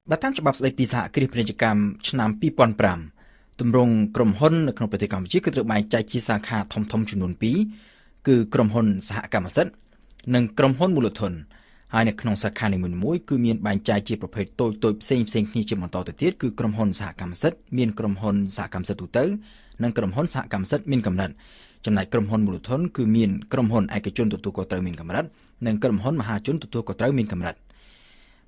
បើតាមច្បាប់ស្តីពីសហគ្រាសពាណិជ្ជកម្មឆ្នាំ2005ទម្រង់ក្រុមហ៊ុននៅក្នុងប្រទេសកម្ពុជាគឺត្រូវបែងចែកជាសាខាធំៗចំនួន2គឺក្រុមហ៊ុនសហកម្មសិទ្ធិនិងក្រុមហ៊ុនមូលធនហើយនៅក្នុងសាខានីមួយៗគឺមានបែងចែកជាប្រភេទតូចៗផ្សេងៗគ្នាជាបន្តទៅទៀតគឺក្រុមហ៊ុនសហកម្មសិទ្ធិមានក្រុមហ៊ុនសហកម្មសិទ្ធិទូទៅនិងក្រុមហ៊ុនសហកម្មសិទ្ធិមានកម្រិតចំណែកក្រុមហ៊ុនមូលធនគឺមានក្រុមហ៊ុនឯកជនទទួលខុសត្រូវមានកម្រិតនិងក្រុមហ៊ុនមហាជនទទួលខុសត្រូវមានកម្រិត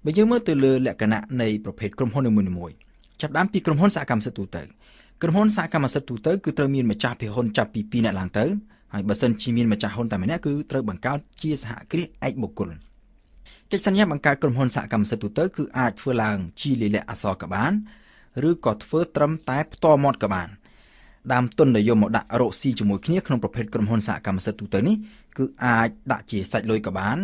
បើយើងមើលទៅលើលក្ខណៈនៃប្រភេទក្រុមហ៊ុននីមួយៗចាប់ផ្ដើមពីក្រុមហ៊ុនសហកម្មសិទ្ធិទូទៅក្រុមហ៊ុនសហកម្មសិទ្ធិទូទៅគឺត្រូវមានម្ចាស់ភាគហ៊ុនចាប់ពី2នាក់ឡើងទៅហើយបើសិនជាមានម្ចាស់ហ៊ុនតែម្នាក់គឺត្រូវបង្កើតជាសហគ្រាសឯកបុគ្គលកិច្ចសន្យាបង្កើតក្រុមហ៊ុនសហកម្មសិទ្ធិទូទៅគឺអាចធ្វើឡើងជាលិលាអក្សរក៏បានឬក៏ធ្វើត្រឹមតែផ្ទាល់មាត់ក៏បានដើមទុនដែលយកមកដាក់រកស៊ីជាមួយគ្នាក្នុងប្រភេទក្រុមហ៊ុនសហកម្មសិទ្ធិទូទៅនេះគឺអាចដាក់ជាសាច់លុយក៏បា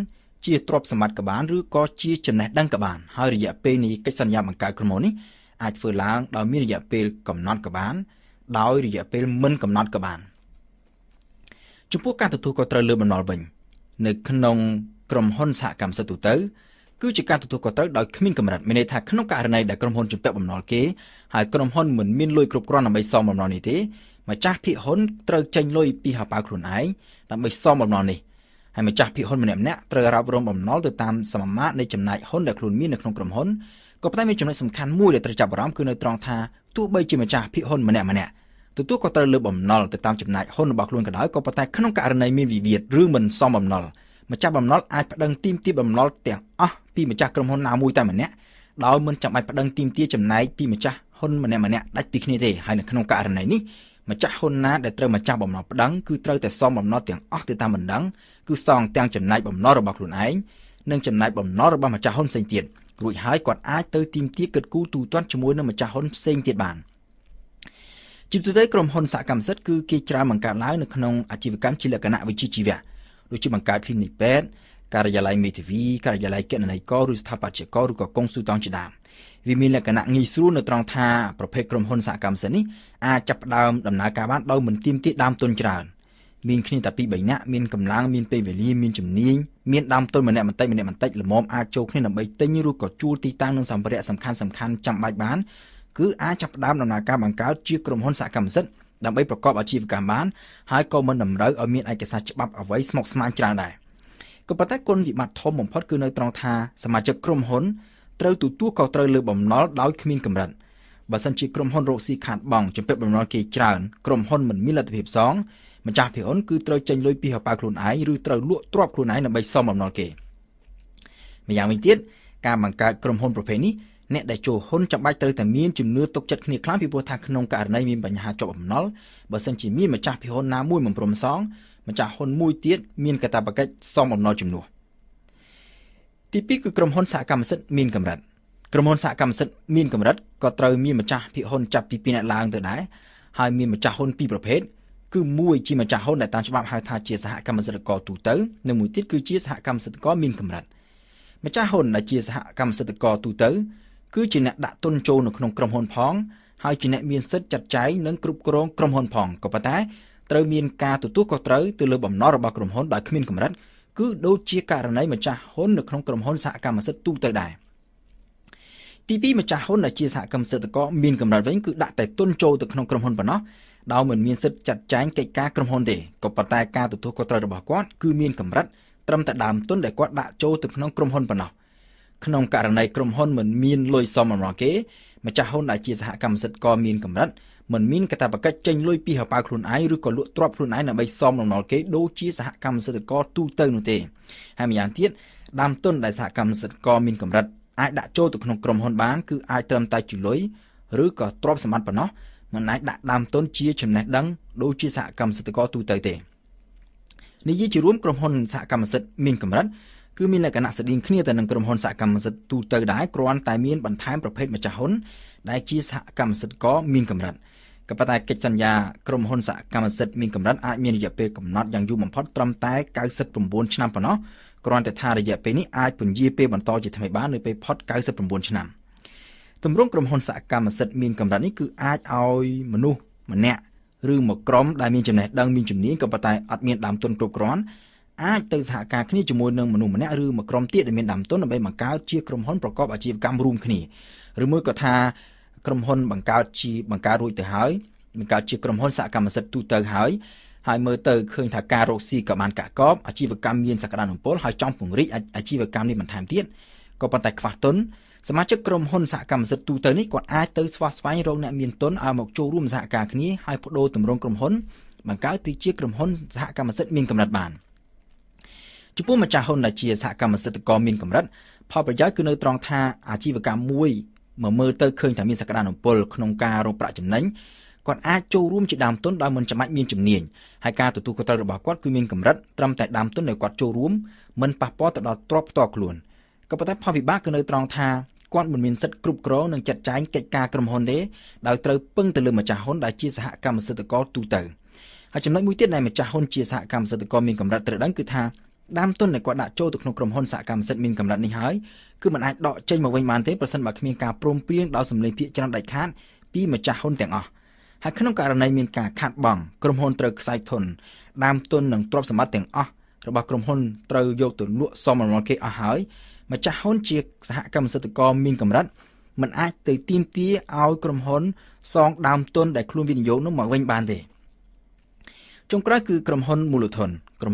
នជាទ្រព្យសម្បត្តិក៏បានឬក៏ជាចំណេះដឹងក៏បានហើយរយៈពេលនៃកិច្ចសន្យាបង្កើតក្រុមហ៊ុននេះអាចធ្វើឡើងដោយមានរយៈពេលកំណត់ក៏បានដោយរយៈពេលមិនកំណត់ក៏បានចំពោះការទទួលខុសត្រូវលើបំណុលវិញនៅក្នុងក្រុមហ៊ុនសហកម្មសិទ្ធិទូទៅគឺជាការទទួលខុសត្រូវដោយគ្មានកម្រិតមានន័យថាក្នុងករណីដែលក្រុមហ៊ុនជំពាក់បំណុលគេហើយក្រុមហ៊ុនមិនមានលុយគ្រប់គ្រាន់ដើម្បីសងបំណុលនេះទេម្ចាស់ភាគហ៊ុនត្រូវចេញលុយពីហោប៉ៅខ្លួនឯងដើម្បីសងបំណុលនេះហើយម្ចាស់ភាគហ៊ុនម្នាក់ៗត្រូវរ៉ាប់រងបំណុលទៅតាមសមាមាត្រនៃចំណែកហ៊ុនដែលខ្លួនមាននៅក្នុងក្រុមហ៊ុនក៏ប៉ុន្តែមានចំណុចសំខាន់មួយដែលត្រូវចាប់អារម្មណ៍គឺនៅត្រង់ថាទោះបីជាម្ចាស់ភាគហ៊ុនម្នាក់ៗទទួលក៏ត្រូវលើបំណុលទៅតាមចំណែកហ៊ុនរបស់ខ្លួនក៏ដោយក៏ប៉ុន្តែក្នុងករណីមានវិវាទឬមិនសមបំណុលម្ចាស់បំណុលអាចប្តឹងទាមទារបំណុលទាំងអស់ពីម្ចាស់ក្រុមហ៊ុនណាមួយតែម្នាក់ដោយមិនចាំបាច់ប្តឹងទាមទារចំណែកពីម្ចាស់ហ៊ុនម្នាក់ៗដាច់ពីគ្នាទេហើយនៅក្នុងករណីនេះម្ចាស់ហ៊ុនណាដែលត្រូវម្ចាស់បំណុលប្តឹងគឺត្រូវតែសងបំណុលទាំងអស់ទៅតាមបណ្ដឹងគឺសងទាំងចំណែកបំណុលរបស់ខ្លួនឯងនិងចំណែកបំណុលរបស់ម្ចាស់ហ៊ុនផ្សេងទៀតរួចហើយគាត់អាចទៅទាមទារកិត្តគូទូទាត់ជាមួយនឹងម្ចាស់ហ៊ុនផ្សេងទៀតបានជាទូទៅក្រុមហ៊ុនសហកម្មសិទ្ធិគឺគេច្រើនបង្កើតឡើងនៅក្នុងអាជីវកម្មជាលក្ខណៈវិជ្ជាជីវៈដូចជាបង្កើត clinic ពេទ្យការិយាល័យមេធាវីការិយាល័យគណនេយ្យករឬស្ថាបត្យករឬក៏កុងស៊ុលតង់ជាដើមវាមានលក្ខណៈងាយស្រួលនៅត្រង់ថាប្រភេទក្រុមហ៊ុនសហកម្មសិទ្ធិនេះអាចចាប់ផ្ដើមដំណើរការបានដោយមិនទាមទារដើមទុនច្រើនមានគ្នាតែ2 3នាក់មានកម្លាំងមានពេលវេលាមានជំនាញមានដើមទុនម្នាក់បន្តិចល្មមអាចចូលគ្នាដើម្បីទិញឬក៏ជួលទីតាំងនិងសម្ភារៈសំខាន់ចាំបាច់បានគឺអាចចាប់ផ្ដើមដំណើរការបង្កើតជាក្រុមហ៊ុនសហកម្មសិទ្ធិដើម្បីប្រកបអាជីវកម្មបានហើយក៏មិនតម្រូវឲ្យមានឯកសារច្បាប់អ្វីស្មុគស្មាញច្រើនដែរក៏ប៉ុន្តែគុណវិបត្តិធំបំផុតគឺនៅត្រង់ថាសមាជិកក្រុមហ៊ុនត្រូវទទួលខុសត្រូវលើបំណុលដោយគ្មានកម្រិតបើសិនជាក្រុមហ៊ុនរកស៊ីខាតបង់ជំពាក់បំណុលគេច្រើនក្រុមហ៊ុនមិនមានលទ្ធភាពសងម្ចាស់ភាគហ៊ុនគឺត្រូវចេញលុយពីហោប៉ៅខ្លួនឯងឬត្រូវលក់ទ្រព្យខ្លួនឯងដើម្បីសងបំណុលគេម្យ៉ាងវិញទៀតការបង្កើតក្រុមហ៊ុនប្រភេទនេះអ្នកដែលចូលហ៊ុនចាំបាច់ត្រូវតែមានជំនឿទុកចិត្តគ្នាខ្លាំងពីព្រោះថាក្នុងករណីមានបញ្ហាជាប់បំណុលបើសិនជាមានម្ចាស់ភាគហ៊ុនណាមួយមិនព្រមសងម្ចាស់ហ៊ុនមួយទៀតមានកាតព្វកិច្ចសងបំណុលជំនួសទី2គឺក្រុមហ៊ុនសហកម្មសិទ្ធិមានកម្រិតក្រុមហ៊ុនសហកម្មសិទ្ធិមានកម្រិតក៏ត្រូវមានម្ចាស់ភាគហ៊ុនចាប់ពី2នាក់ឡើងទៅដែរហើយមានម្ចាស់ហ៊ុន2ប្រភេទគឺមួយជាម្ចាស់ហ៊ុនដែលតាមច្បាប់ហៅថាជាសហកម្មសិទ្ធិករទូទៅនិងមួយទៀតគឺជាសហកម្មសិទ្ធិករមានកម្រិតម្ចាស់ហ៊ុនដែលជាសហកម្មសិទ្ធិករទូទៅគឺជាអ្នកដាក់ទុនចូលនៅក្នុងក្រុមហ៊ុនផងហើយជាអ្នកមានសិទ្ធិចាត់ចែងនិងគ្រប់គ្រងក្រុមហ៊ុនផងក៏ប៉ុន្តែត្រូវមានការទទួលខុសត្រូវទៅលើបំណុលរបស់ក្រុមហ៊ុនដោយគ្មានកម្រិតគឺដូចជាករណីម្ចាស់ហ៊ុននៅក្នុងក្រុមហ៊ុនសហកម្មសិទ្ធិទូទៅដែរទី2ម្ចាស់ហ៊ុនដែលជាសហកម្មសិទ្ធិករមានកម្រិតវិញគឺដាក់តែទុនចូលទៅក្នុងក្រុមហ៊ុនប៉ុណ្ណោះដោយមិនមានសិទ្ធិចាត់ចែងកិច្ចការក្រុមហ៊ុនទេក៏ប៉ុន្តែការទទួលខុសត្រូវរបស់គាត់គឺមានកម្រិតត្រឹមតែដើមទុនដែលគាត់ដាក់ចូលទៅក្នុងក្រុមហ៊ុនប៉ុណ្ណោះក្នុងករណីក្រុមហ៊ុនមិនមានលុយសមបំណុលគេម្ចាស់ហ៊ុនដែលជាសហកម្មសិទ្ធិករមានកម្រិតមិនមានកាតព្វកិច្ចចេញលុយពីហោប៉ៅខ្លួនឯងឬក៏លក់ទ្រព្យខ្លួនឯងដើម្បីសមបំណុលគេដូចជាសហកម្មសិទ្ធិករទូទៅនោះទេហើយម្យ៉ាងទៀតដើមទុនដែលសហកម្មសិទ្ធិករមានកម្រិតអាចដាក់ចូលទៅក្នុងក្រុមហ៊ុនបានគឺអាចត្រឹមតែជាលុយឬក៏ទ្រព្យសម្បត្តិប៉ុណ្ណោះមិនអាចដាក់ដើមទុនជាចំណេះដឹងដូចជាសហកម្មសិទ្ធិករទូទៅទេនិយាយជារួមក្រុមហ៊ុនសហកម្មសិទ្ធិមានកម្រិតគឺមានលក្ខណៈស្តៀងគ្នាទៅនឹងក្រុមហ៊ុនសហកម្មសិទ្ធិទូទៅដែរគ្រាន់តែមានបន្ថែមប្រភេទម្ចាស់ហ៊ុនដែលជាសហកម្មសិទ្ធិករមានកម្រិតក៏ប៉ុន្តែកិច្ចសន្យាក្រុមហ៊ុនសហកម្មសិទ្ធិមានកម្រិតអាចមានរយៈពេលកំណត់យ៉ាងយូរបំផុតត្រឹមតែ99ឆ្នាំប៉ុណ្ណោះគ្រាន់តែថារយៈពេលនេះអាចពន្យាពេលបន្តជាថ្មីបាននៅពេលផុត99ឆ្នាំទម្រង់ក្រុមហ៊ុនសហកម្មសិទ្ធិមានកម្រិតនេះគឺអាចឲ្យមនុស្សម្នាក់ឬមួយក្រុមដែលមានចំណេះដឹងមានជំនាញក៏ប៉ុន្តែអត់មានដើមទុនគ្រប់គ្រាន់អាចទៅសហការគ្នាជាមួយនឹងមនុស្សម្នាក់ឬមួយក្រុមទៀតដែលមានដើមទុនដើម្បីបង្កើតជាក្រុមហ៊ុនប្រកបអាជីវកម្មរួមគ្នា ឬមួយក៏ថាក្រុមហ៊ុនបង្កើតរួចទៅហើយបង្កើតជាក្រុមហ៊ុនសហកម្មសិទ្ធិទូទៅហើយមើលទៅឃើញថាការរកស៊ីក៏បានកាក់កបអាជីវកម្មមានសក្តានុពលហើយចង់ពង្រីកអាជីវកម្មនេះបន្ថែមទៀតក៏ប៉ុន្តែខ្វះទុនសមាជិកក្រុមហ៊ុនសហកម្មសិទ្ធិទូទៅនេះគាត់អាចទៅស្វះស្វែងរកអ្នកមានទុនឲ្យមកចូលរួមសហការគ្នាហើយបដូរទម្រង់ក្រុមហ៊ុនបង្កើតទៅជាក្រុមហ៊ុនសហកម្មសិទ្ធិមានកម្រិតបានចំពោះម្ចាស់ហ៊ុនដែលជាសហកម្មសិទ្ធិករមានកម្រិតផលប្រយោជន៍គឺនៅត្រង់ថាអាជីវកម្មមួយមើលទៅឃើញថាមានសក្តានុពលក្នុងការរកប្រាក់ចំណេញគាត់អាចចូលរួមជាដើមទុនដោយមិនចាំបាច់មានជំនាញហើយការទទួលខុសត្រូវរបស់គាត់គឺមានកម្រិតត្រឹមតែដើមទុនដែលគាត់ចូលរួមមិនប៉ះពាល់ទៅដល់ទ្រព្យផ្ទាល់ខ្លួនក៏ប៉ុន្តែផលវិបាកគឺនៅត្រង់ថាគាត់មិនមានសិទ្ធិគ្រប់គ្រងនិងចាត់ចែងកិច្ចការក្រុមហ៊ុនទេដោយត្រូវពឹងទៅលើម្ចាស់ហ៊ុនដែលជាសហកម្មសិទ្ធិករទូទៅហើយចំណុចមួយទៀតដែលម្ចាស់ហ៊ុនជាសហកម្មសិទ្ធិករមានកម្រិតត្រូវដឹងគឺថាដើមទុនដែលគាត់ដាក់ចូលទៅក្នុងក្រុមហ៊ុនសហកម្មសិទ្ធិមានកម្រិតនេះហើយគឺមិនអាចដកចេញមកវិញបានទេប្រសិនបើគ្មានការព្រមព្រៀងដោយសម្លេងភាគច្រើនដាច់ខាតពីម្ចាស់ហ៊ុនទាំងអស់ហើយក្នុងករណីមានការខាតបង់ក្រុមហ៊ុនត្រូវខ្សែធនដើមទុននិងទ្រព្យសម្បត្តិទាំងអស់របស់ក្រុមហ៊ុនត្រូវយកទៅលក់សមរម្យគេអស់ហើយម្ចាស់ហ៊ុនជាសហកម្មសិទ្ធិករមានកម្រិតមិនអាចទៅទាមទារឲ្យក្រុមហ៊ុនសងដើមទុនដែលខ្លួនវិនិយោគនោះមកវិញបានទេចុងក្រោយគឺក្រុមហ៊ុនមូលធនគឺ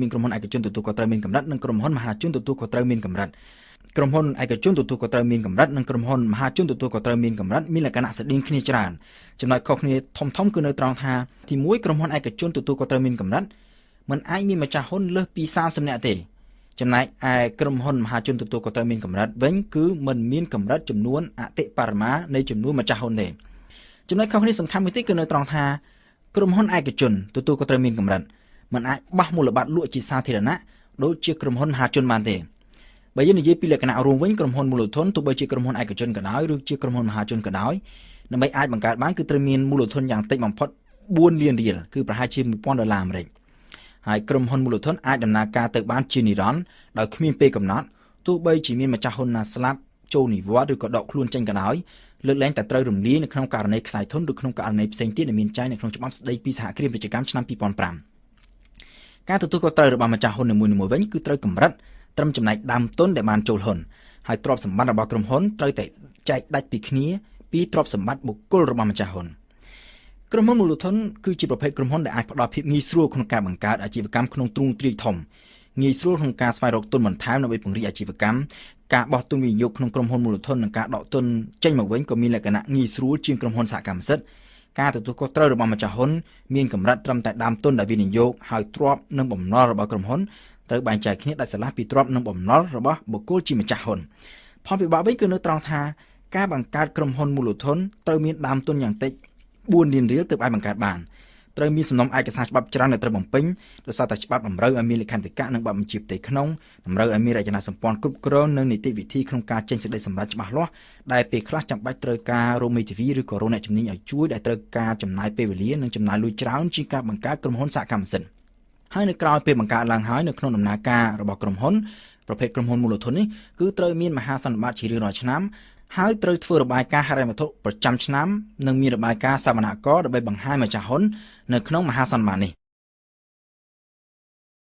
មានក្រុមហ៊ុនឯកជនទទួលខុសត្រូវមានកម្រិតនិងក្រុមហ៊ុនមហាជនទទួលខុសត្រូវមានកម្រិតក្រុមហ៊ុនឯកជនទទួលខុសត្រូវមានកម្រិតនិងក្រុមហ៊ុនមហាជនទទួលខុសត្រូវមានកម្រិតមានលក្ខណៈស្តីងគ្នាច្រើនចំណុចខុសគ្នាធំគឺនៅត្រង់ថាទី1ក្រុមហ៊ុនឯកជនទទួលខុសត្រូវមានកម្រិតមិនអាចមានម្ចាស់ហ៊ុនលើសពី30នាក់ទេចំណែកឯក្រុមហ៊ុនមហាជនទទួលខុសត្រូវមានកម្រិតវិញគឺមិនមានកម្រិតចំនួនអតិបរមានៃចំនួនម្ចាស់ហ៊ុនទេចំណុចខុសគ្នាសំខាន់មួយទៀតគឺនៅត្រង់ថាក្រុមហ៊ុនឯកជនទទួលខុសត្រូវមានកម្រិតមិនអាចបោះមូលបត្រលក់ជាសាធារណៈដូចជាក្រុមហ៊ុនមហាជនបានទេបើយើងនិយាយពីលក្ខណៈរួមវិញក្រុមហ៊ុនមូលធនទោះបីជាក្រុមហ៊ុនឯកជនក៏ដោយឬជាក្រុមហ៊ុនមហាជនក៏ដោយដើម្បីអាចបង្កើតបានគឺត្រូវមានមូលធនយ៉ាងតិចបំផុត4លានរៀលគឺប្រហែលជា$1000អាមេរិកហើយក្រុមហ៊ុនមូលធនអាចដំណើរការទៅបានជានិរន្តរ៍ដោយគ្មានពេលកំណត់ទោះបីជាមានម្ចាស់ហ៊ុនណាស្លាប់ចូលនិវត្តន៍ឬក៏ដកខ្លួនចេញក៏ដោយលើកលែងតែត្រូវរំលាយនៅក្នុងករណីខ្សែធនឬក្នុងករណីផ្សេងទៀតដែលមានចែងនៅក្នុងច្បាប់ស្តីពីសហគ្រាសពាណិជ្ជកម្មឆ្នាំ2005ការទទួលខុសត្រូវរបស់ម្ចាស់ហ៊ុននីមួយៗវិញគឺត្រូវកម្រិតត្រឹមចំណែកដើមទុនដែលបានចូលហ៊ុនហើយទ្រព្យសម្បត្តិរបស់ក្រុមហ៊ុនត្រូវតែចែកដាច់ពីគ្នាពីទ្រព្យសម្បត្តិបុគ្គលរបស់ម្ចាស់ហ៊ុនក្រុមហ៊ុនមូលធនគឺជាប្រភេទក្រុមហ៊ុនដែលអាចផ្ដល់ភាពងាយស្រួលក្នុងការបង្កើតអាជីវកម្មក្នុងទ្រង់ទ្រាយធំងាយស្រួលក្នុងការស្វែងរកទុនបន្ថែមដើម្បីពង្រីកអាជីវកម្មការបោះទុនវិនិយោគក្នុងក្រុមហ៊ុនមូលធននិងការដកទុនចេញមកវិញក៏មានលក្ខណៈងាយស្រួលជាងក្រុមហ៊ុនសហកម្មសិទ្ធិការទទួលខុសត្រូវរបស់ម្ចាស់ហ៊ុនមានកម្រិតត្រឹមតែដើមទុនដែលវិនិយោគហើយទ្រព្យនិងបំណុលរបស់ក្រុមហ៊ុនត្រូវបែងចែកគ្នាដាច់ស្រឡះពីទ្រព្យនិងបំណុលរបស់បុគ្គលជាម្ចាស់ហ៊ុនផលវិបាកវិញគឺនៅត្រង់ថាការបង្កើតក្រុមហ៊ុនមូលធនត្រូវមានដើមទុនយ៉ាងតិច4លានរៀលទើបអាចបង្កើតបានត្រូវមានសំណុំឯកសារច្បាប់ច្រើនដែលត្រូវបំពេញដោយសារតែច្បាប់តម្រូវឲ្យមានលក្ខន្តិកៈនិងបទបញ្ជាផ្ទៃក្នុងតម្រូវឲ្យមានរចនាសម្ព័ន្ធគ្រប់គ្រងនិងនីតិវិធីក្នុងការចេញសេចក្តីសម្រេចច្បាស់លាស់ដែលពេលខ្លះចាំបាច់ត្រូវការរកមេធាវីឬក៏រកអ្នកជំនាញឲ្យជួយដែលត្រូវការចំណាយពេលវេលានិងចំណាយលុយច្រើនជាងការបង្កើតក្រុមហ៊ុនសហកម្មសិទ្ធិហើយនៅក្រៅពេលបង្កើតឡើងហើយនៅក្នុងដំណើរការរបស់ក្រុមហ៊ុនប្រភេទក្រុមហ៊ុនមូលធននេះគឺត្រូវមានមហាសន្និបាតជារៀងរាល់ឆ្នាំហើយត្រូវធ្វើរបាយការណ៍ហិរញ្ញវត្ថុប្រចាំឆ្នាំនិងមានរបាយការណ៍សវនកម្មដើម្បីបង្ហាញម្ចាស់ហ៊ុននៅក្នុងមហាសន្និបាតនេះ